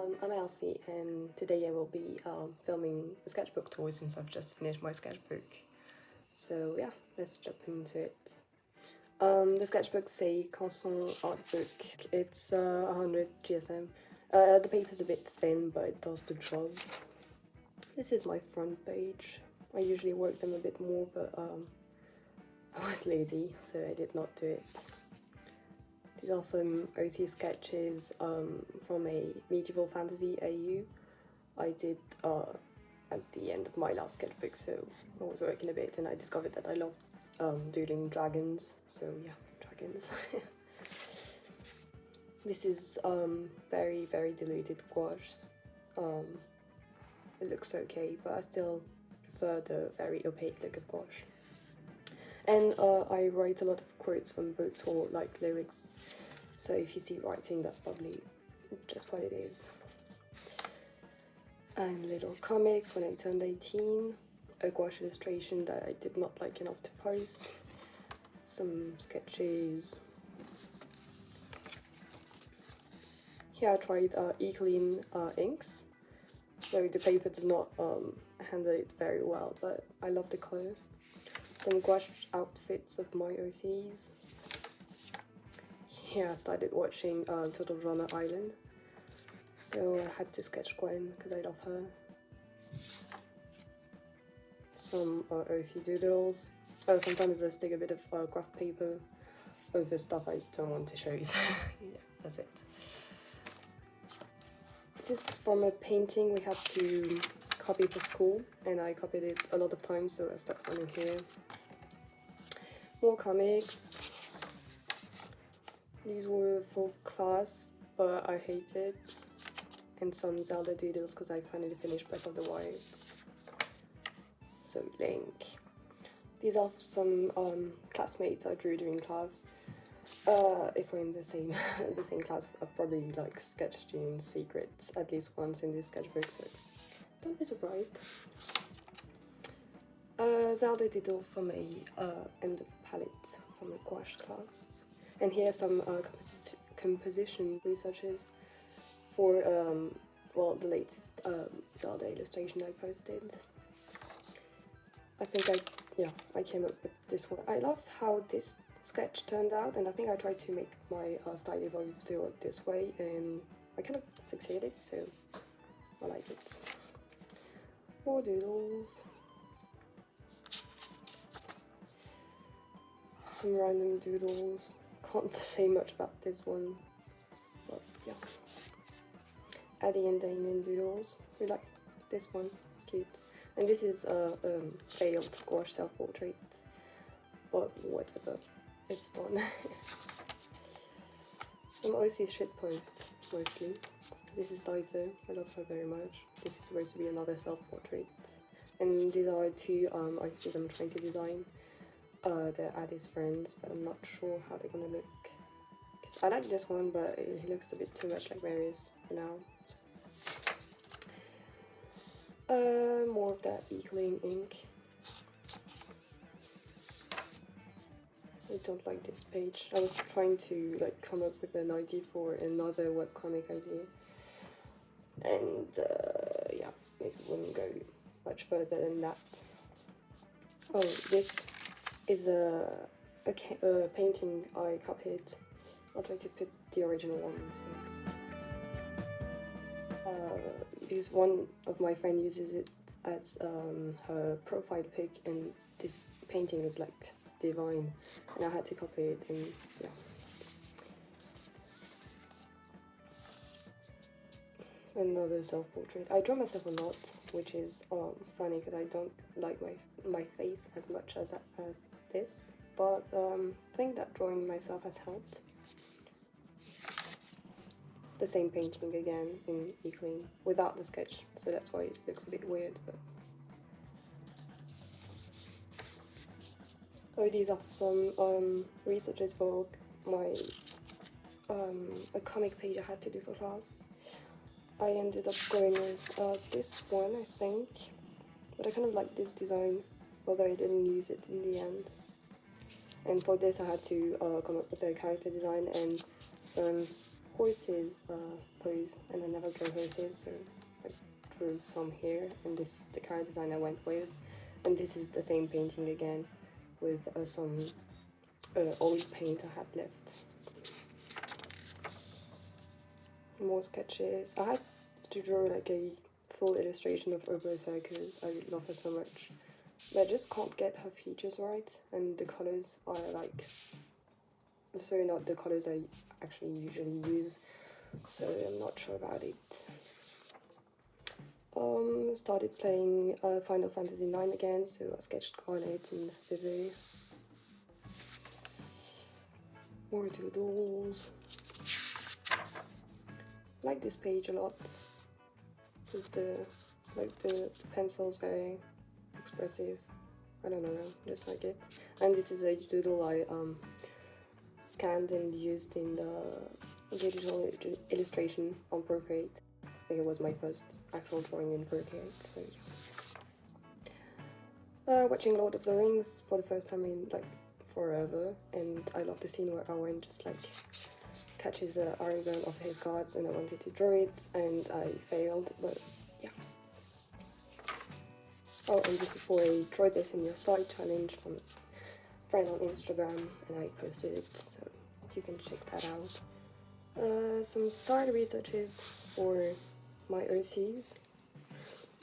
I'm Elsie, and today I will be filming a sketchbook tour since I've just finished my sketchbook. So yeah, let's jump into it. The sketchbook's a Canson art book. It's 100 GSM. The paper's a bit thin, but it does the job. This is my front page. I usually work them a bit more, but I was lazy, so I did not do it. These are some OC sketches from a medieval fantasy AU I did at the end of my last sketchbook, so I was working a bit and I discovered that I loved doodling dragons, so yeah, dragons. This is very diluted gouache. It looks okay, but I still prefer the very opaque look of gouache. And I write a lot of quotes from books or like lyrics, so if you see writing, that's probably just what it is. And little comics when I turned 18, a gouache illustration that I did not like enough to post, some sketches. Here I tried E-Clean inks, though the paper does not handle it very well, but I love the colour. Some gouache outfits of my OCs. Here I started watching Total Drama Island, so I had to sketch Gwen because I love her. Some OC doodles. Oh, sometimes I stick a bit of graph paper over stuff I don't want to show you, so yeah, that's it. This is from a painting we had to copy for school, and I copied it a lot of times, so I stuck one in here. More comics. These were for class, but I hate it. And some Zelda doodles because I finally finished Breath of the Wild. So Link. These are some classmates I drew during class. If we're in the same the same class, I've probably like sketched you in secret at least once in this sketchbook, so don't be surprised. Zelda doodle from a end of palette from a gouache class. And here are some composition researches for well, the latest Zelda illustration I posted. I think I came up with this one. I love how this sketch turned out, and I think I tried to make my style evolve to work this way, and I kind of succeeded, so I like it. More doodles. Some random doodles. Can't say much about this one, but yeah. Addie and Damien doodles. We like this one, it's cute. And this is a failed gouache self-portrait, but whatever, it's done. Some OC shitpost, mostly. This is Liza, I love her very much. This is supposed to be another self-portrait. And these are two OCs I'm trying to design. They're Addie's friends, but I'm not sure how they're gonna look. I like this one, but he looks a bit too much like Marius for now. More of that E-Clean ink. I don't like this page. I was trying to like come up with an idea for another webcomic idea, and yeah, it wouldn't go much further than that. Oh, this is a painting I copied. I'll try to put the original one on screen. Because one of my friends uses it as her profile pic, and this painting is like divine, and I had to copy it, and yeah. Another self-portrait. I draw myself a lot, which is funny because I don't like my face as much as this, but I think that drawing myself has helped. The same painting again in E-Clean without the sketch, so that's why it looks a bit weird. But oh, these are some researches for my a comic page I had to do for class. I ended up going with this one, I think, but I kind of like this design, although I didn't use it in the end. And for this I had to come up with a character design and some horses pose, and I never draw horses, so I drew some here, and this is the current design I went with. And this is the same painting again, with some old paint I had left. More sketches. I had to draw like a full illustration of Urbosa because I love her so much, but I just can't get her features right, and the colors are like so not the colors I actually usually use, so I'm not sure about it. Started playing Final Fantasy IX again, so I sketched Garnet and Vivi. More doodles. I like this page a lot, because the pencil's very expressive. I don't know, just like it. And this is a doodle I scanned and used in the digital illustration on Procreate. I think it was my first actual drawing in Procreate, so yeah. Watching Lord of the Rings for the first time in like forever, and I love the scene where Arwen just like catches Aragorn off his guards, and I wanted to draw it and I failed, but yeah. Oh, and this is for a Try This in Your Style challenge from a friend on Instagram, and I posted it, so you can check that out. Some style researches for my OCs.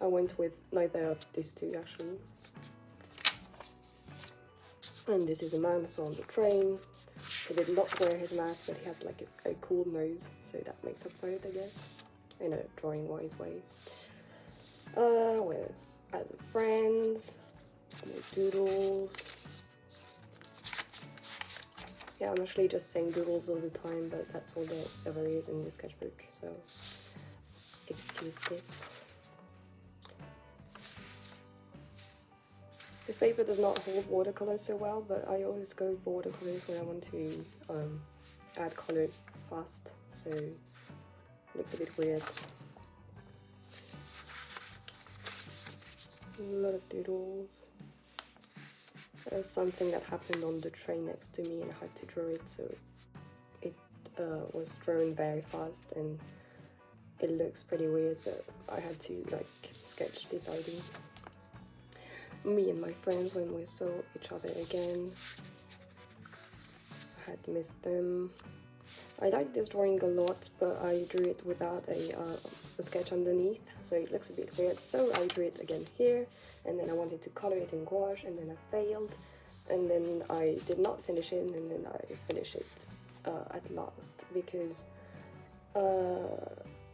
I went with neither of these two actually. And this is a man I saw on the train. He did not wear his mask, but he had like a cool nose, so that makes up for it, I guess, in a drawing-wise way. With other friends, more doodles. Yeah, I'm actually just saying doodles all the time, but that's all there ever is in this sketchbook, so excuse this. This paper does not hold watercolors so well, but I always go for watercolors when I want to add color fast, so it looks a bit weird. A lot of doodles. There's something that happened on the train next to me and I had to draw it, so it was drawn very fast and it looks pretty weird, but I had to like sketch this idea. Me and my friends when we saw each other again. I had missed them. I like this drawing a lot, but I drew it without a sketch underneath, so it looks a bit weird, so I drew it again here, and then I wanted to color it in gouache, and then I failed, and then I did not finish it, and then I finished it at last, because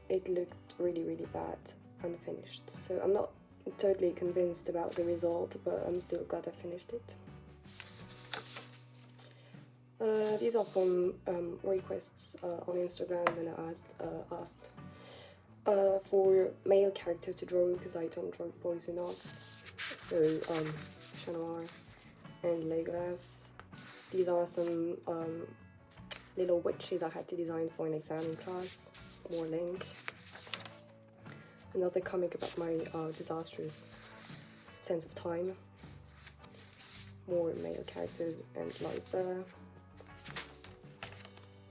it looked really bad unfinished. So I'm not totally convinced about the result, but I'm still glad I finished it. These are from requests on Instagram when I asked for male characters to draw, because I don't draw boys enough. So Chat and Legolas. These are some little witches I had to design for an exam in class. More Link. Another comic about my disastrous sense of time. More male characters and Lysa.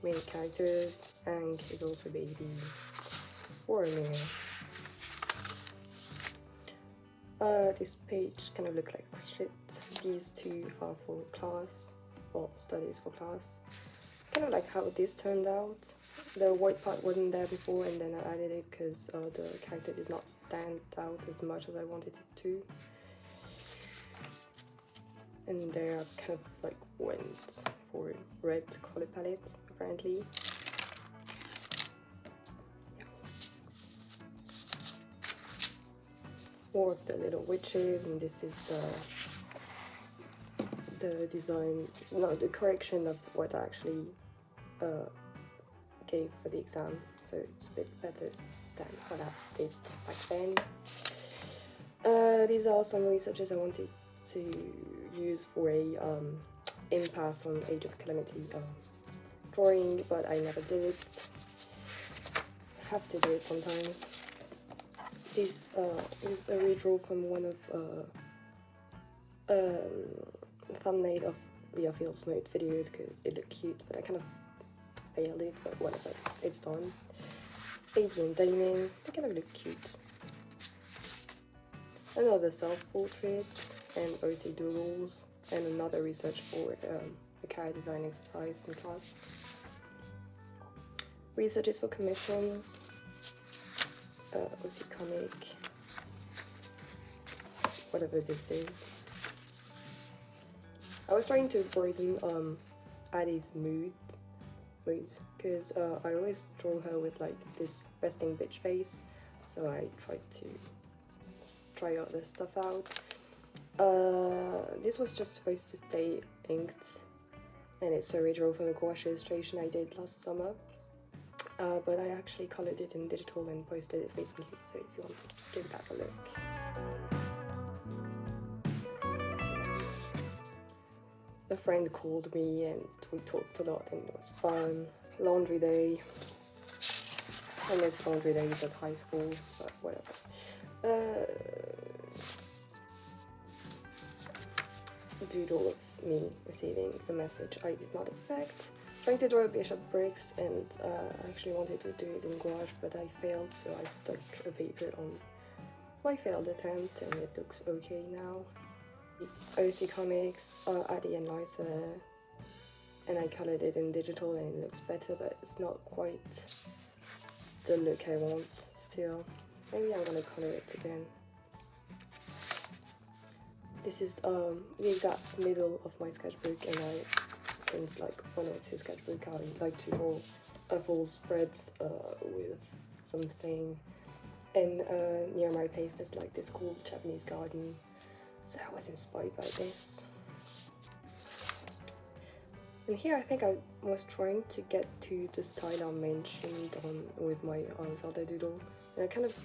Male characters, Ang is also baby. Warrior. This page kind of looks like shit. These two are for class, or studies for class. Kind of like how this turned out. The white part wasn't there before, and then I added it because the character did not stand out as much as I wanted it to. And there I kind of like went for red color palette, apparently. Yeah. More of the little witches, and this is the design, no, the correction of what I actually gave for the exam, so it's a bit better than what I did back then. These are some researches I wanted to use for a Empath on Age of Calamity drawing, but I never did it. Have to do it sometime. This is a redraw from one of thumbnail of Leah Fields' note videos because it looked cute, but I kind of failed it, but whatever, it's done. Baby and Damien, they kind of look cute. Another self-portrait and OC doodles, and another research for a character design exercise in class. Research is for commissions, OC comic, whatever this is. I was trying to broaden Addie's moods, because I always draw her with like this resting bitch face, so I tried to try other stuff out. This was just supposed to stay inked, and it's a redraw from a gouache illustration I did last summer, but I actually colored it in digital and posted it recently, so if you want to give that a look. A friend called me and we talked a lot and it was fun. Laundry day. I miss laundry days at high school, but whatever. Doodle of me receiving a message I did not expect. Trying to draw a bishop bricks, and I actually wanted to do it in gouache, but I failed, so I stuck a paper on my failed attempt and it looks okay now. OC Comics, Addie and Liza, and I colored it in digital and it looks better, but it's not quite the look I want still. Maybe I'm gonna color it again. This is the exact middle of my sketchbook, and since like 1 or 2 sketchbooks, I like to draw a full spread with something. And near my place there's like this cool Japanese garden, so I was inspired by this. And here I think I was trying to get to the style I mentioned with my Zelda doodle, and I kind of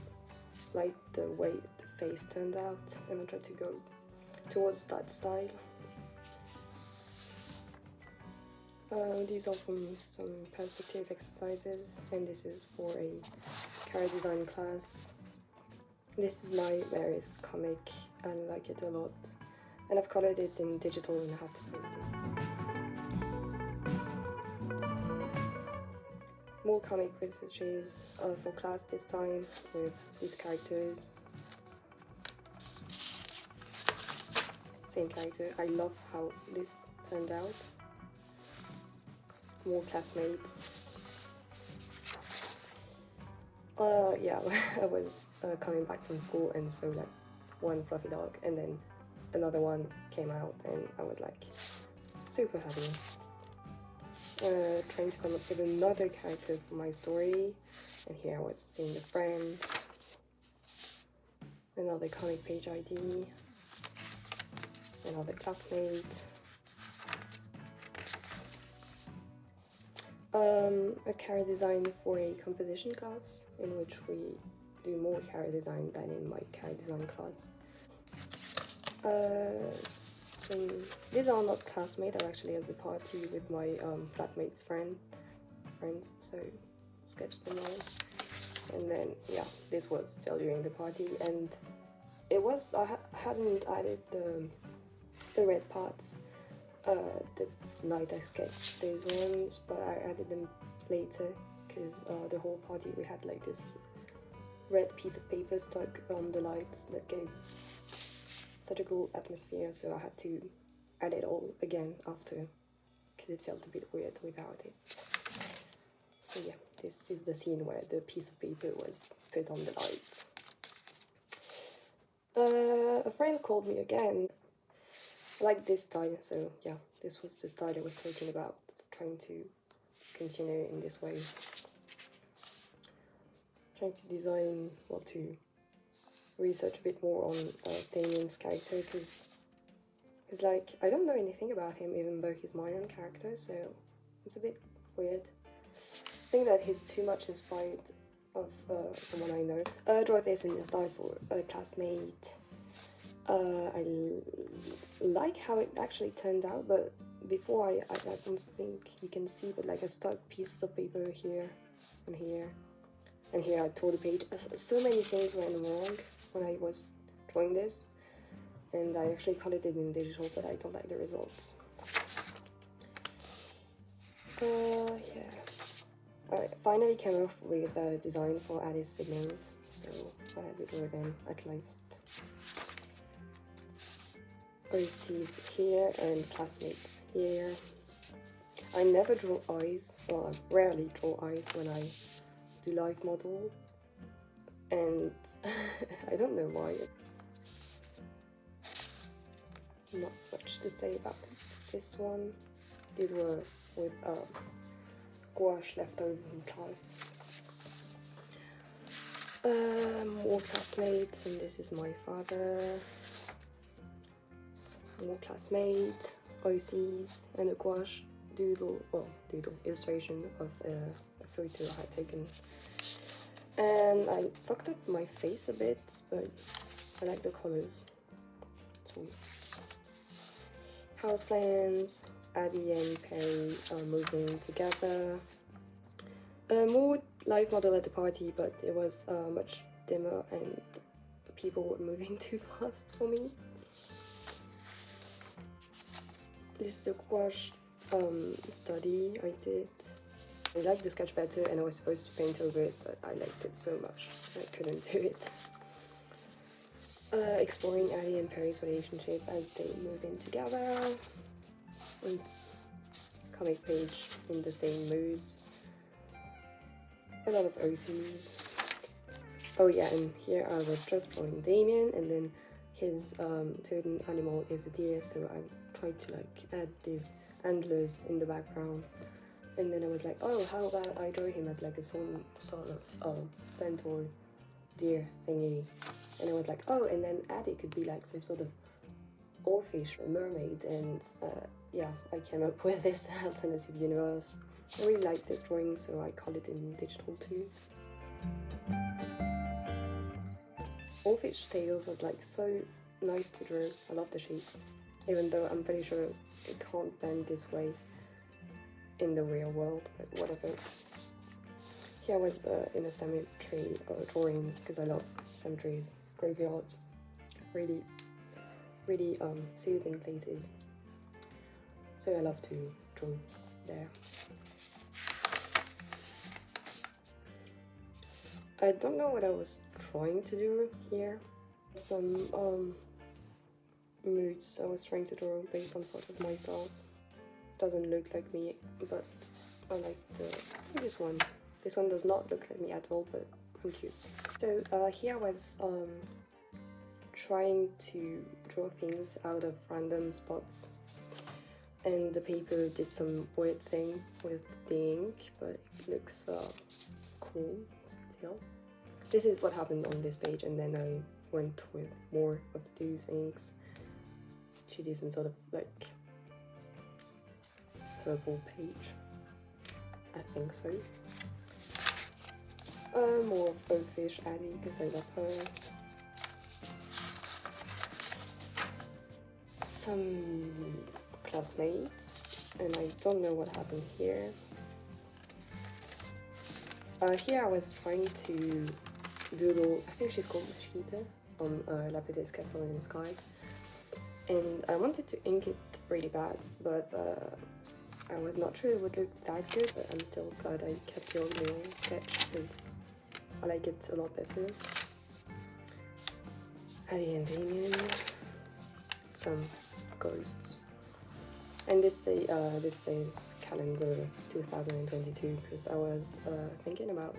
like the way the face turned out, and I tried to go towards that style. These are from some perspective exercises, and this is for a character design class. This is my Mary's comic, and I like it a lot, and I've colored it in digital and I have to post it. More comic researches for class this time with these characters. Same character. I love how this turned out. More classmates. Yeah, I was coming back from school and so like one fluffy dog, and then another one came out and I was like super happy. Trying to come up with another character for my story, and here I was seeing the friend, another comic page ID, another classmate, a character design for a composition class, in which we do more character design than in my character design class. So these are not classmates, I'm actually at a party with my flatmate's friends, so sketched them all. And then yeah, this was still during the party, and it was, I hadn't added the red parts the night I sketched these ones, but I added them later because the whole party we had like this red piece of paper stuck on the lights that gave such a cool atmosphere, so I had to add it all again after because it felt a bit weird without it. So yeah, this is the scene where the piece of paper was put on the light. A friend called me again. I like this style, so yeah, this was the style I was talking about, trying to continue in this way. Trying to design, well, to research a bit more on Damien's character, because it's like, I don't know anything about him even though he's my own character, so it's a bit weird. I think that he's too much inspired of someone I know. I draw this in a style for a classmate. I like how it actually turned out, but before I don't think you can see, but like I stuck pieces of paper here and here, and here I tore the page. So many things went wrong when I was drawing this, and I actually colored it in digital, but I don't like the results. Yeah. finally came up with a design for Alice's siblings, so I had to draw them at least. OCs here and classmates here. I never draw eyes, well, I rarely draw eyes when I do live model, and I don't know why. Not much to say about this one. These were with gouache left over from class. More classmates, and this is my father. More classmates, OCs, and a gouache doodle illustration of a photo I had taken. And I fucked up my face a bit, but I like the colors. Sweet. House plans. Addie and Perry are moving together. More live model at the party, but it was much dimmer and people were moving too fast for me. This is a gouache study I did. I liked the sketch better and I was supposed to paint over it, but I liked it so much I couldn't do it. Exploring Addie and Perry's relationship as they move in together. And comic page in the same mood. A lot of OCs. Oh yeah, and here I was just drawing Damien, and then his totem animal is a deer, so I tried to like add these antlers in the background. And then I was like, oh, how about I draw him as like a sort of centaur deer thingy. And I was like, oh, and then Addie could be like some sort of oarfish or mermaid, and yeah, I came up with this alternative universe. I really like this drawing, so I call it in digital too. Oarfish tails are like so nice to draw. I love the shapes, even though I'm pretty sure it can't bend this way in the real world, but whatever. Here I was in a cemetery drawing, because I love cemeteries, graveyards, really soothing places. So I love to draw there. I don't know what I was trying to do here. Some moods I was trying to draw based on photos of myself. Doesn't look like me, but I like this one. This one does not look like me at all, but I'm cute. So here I was trying to draw things out of random spots, and the paper did some weird thing with the ink, but it looks cool still. This is what happened on this page, and then I went with more of these inks to do some sort of like purple page, I think so. More of Oakfish Addie, because I love her. Some classmates, and I don't know what happened here. Here I was trying to doodle, I think she's called Mashita from Lapidus Castle in the Sky, and I wanted to ink it really bad, but I was not sure it would look that good, but I'm still glad I kept the original sketch because I like it a lot better. Addie and Damien, some ghosts, and this says calendar 2022 because I was thinking about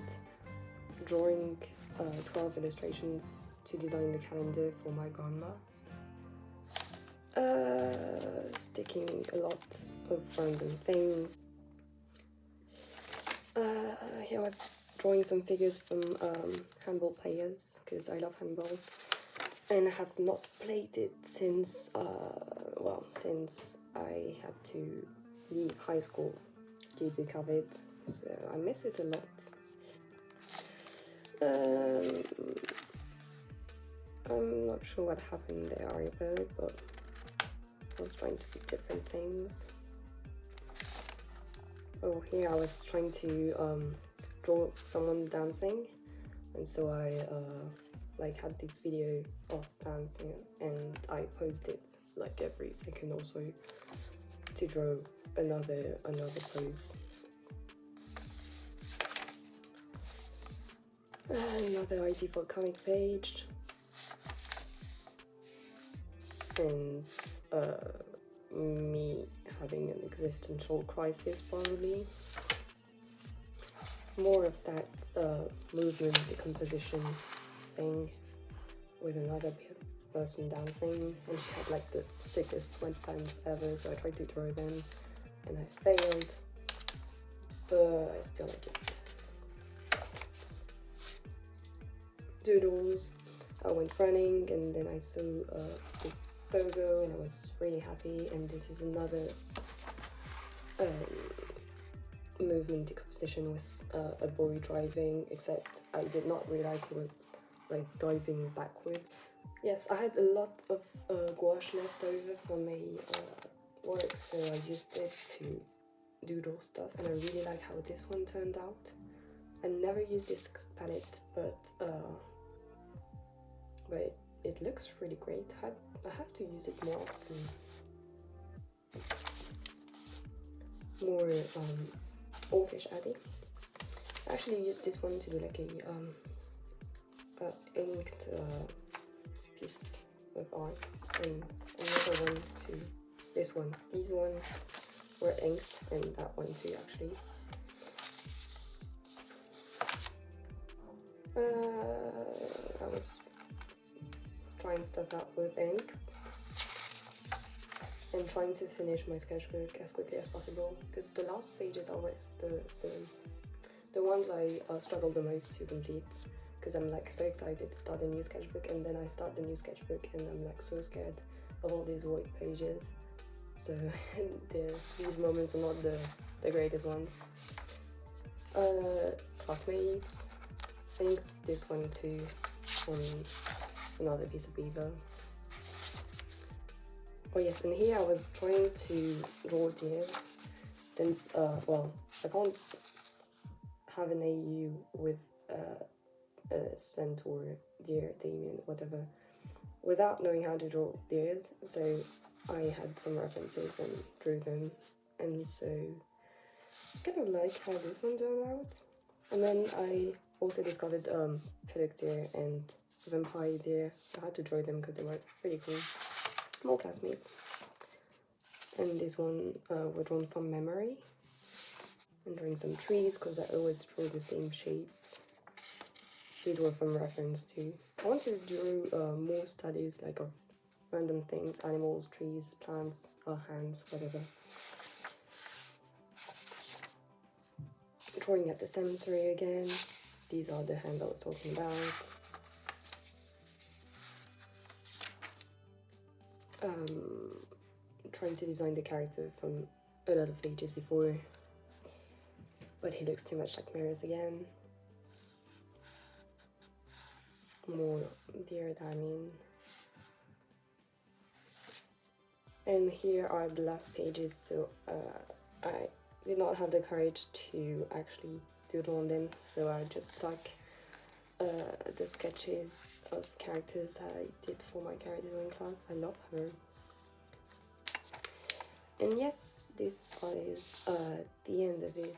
drawing 12 illustrations to design the calendar for my grandma. Sticking a lot of random things. Here I was drawing some figures from handball players because I love handball, and I have not played it since since I had to leave high school due to COVID, so I miss it a lot. I'm not sure what happened there either, but I was trying to do different things. Oh, here I was trying to draw someone dancing, and so I had this video of dancing, and I paused it like every second or so to draw another pose. Another idea for a comic page. And me having an existential crisis, probably. More of that movement decomposition thing with another person dancing, and she had like the sickest sweatpants ever, so I tried to draw them and I failed, but I still like it. Doodles. I went running and then I saw this dogo and I was really happy, and this is another movement decomposition with a boy driving, except I did not realize he was like driving backwards. Yes, I had a lot of gouache left over from my work, so I used it to doodle stuff, and I really like how this one turned out. I never used this palette, but it looks really great. I have to use it more often. More Old-Fish Addy. I actually used this one to do like a inked piece of art, and another one to this one. These ones were inked, and that one too actually. I was trying stuff out with ink and trying to finish my sketchbook as quickly as possible, because the last page is always the ones I struggle the most to complete, because I'm like so excited to start a new sketchbook, and then I start the new sketchbook and I'm like so scared of all these white pages. So these moments are not the greatest ones. Classmates. I think this one too on another piece of paper. Oh yes, and here I was trying to draw deers, since, well, I can't have an AU with a centaur, deer, Damien, whatever, without knowing how to draw deers, so I had some references and drew them, and so I kind of like how this one turned out. And then I also discovered pelican deer and vampire deer, so I had to draw them because they were pretty cool. More classmates. And this one were drawn from memory. And drawing some trees because I always draw the same shapes. These were from reference too. I want to do more studies like of random things, animals, trees, plants, hands, whatever. Drawing at the cemetery again. These are the hands I was talking about. Trying to design the character from a lot of pages before, but he looks too much like mirrors again. More deer, I mean. And here are the last pages, so I did not have the courage to actually doodle on them, so I just stuck the sketches of characters I did for my character design class. I love her. And yes, this is the end of it.